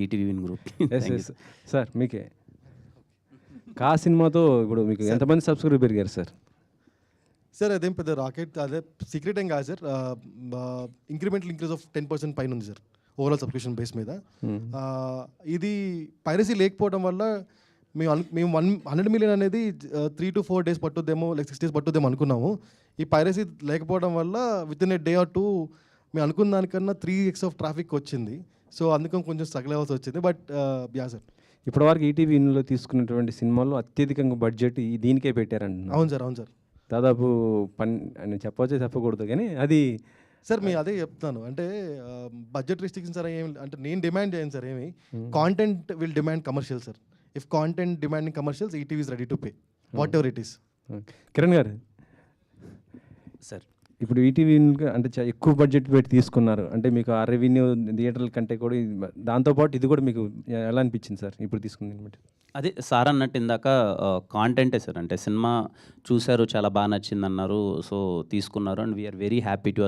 ETV win group. Yes yes sir, మీకే కా సినిమాతో ఇప్పుడు మీకు ఎంతమంది సబ్స్క్రైబర్ పెరిగారు సార్? సార్ అదేం పెద్ద రాకెట్, అదే సీక్రెట్ ఏం కాదు సార్. ఇంక్రిమెంటల్ ఇంక్రీజ్ ఆఫ్ 10% పైన ఉంది సార్ ఓవరాల్ సబ్స్క్రిప్షన్ బేస్ మీద. ఇది పైరసీ లేకపోవడం వల్ల మేము 100 million అనేది 3 to 4 days పట్టుద్దేమో, లైక్ 6 days పట్టుద్దేమో అనుకున్నాము. ఈ పైరసీ లేకపోవడం వల్ల with in a day or 2 మేము అనుకున్న దానికన్నా 3x ఆఫ్ ట్రాఫిక్ వచ్చింది. సో అందుకని కొంచెం స్ట్రగుల్ అవ్వాల్సి వచ్చింది. బట్ యా సార్, ఇప్పటివరకు ఈటీవీ విన్లో తీసుకున్నటువంటి సినిమాల్లో అత్యధికంగా బడ్జెట్ దీనికే పెట్టారండి. అవును సార్, అవును సార్. దాదాపు అని చెప్పవచ్చే చెప్పకూడదు కానీ అది సార్ మీ అదే చెప్తాను. అంటే బడ్జెట్ రిస్ట్రిక్షన్స్ సార్ ఏమి అంటే నేను డిమాండ్ చేయను సార్ ఏమి. Content will demand commercial sir. If content demanding commercials, ETV is ready to pay what ever it is. Kiran గారు సార్, ఇప్పుడు ఈటీవీ అంటే ఎక్కువ బడ్జెట్ పెట్టి తీసుకున్నారు అంటే మీకు ఆ రెవెన్యూ థియేటర్ల కంటే కూడా దాంతోపాటు ఇది కూడా మీకు ఎలా అనిపించింది సార్ ఇప్పుడు తీసుకుంది బట్టి? అదే సార్ అన్నట్టు ఇందాక కాంటెంటే సార్. అంటే సినిమా చూశారు, చాలా బాగా నచ్చింది అన్నారు, సో తీసుకున్నారు. And we are very happy to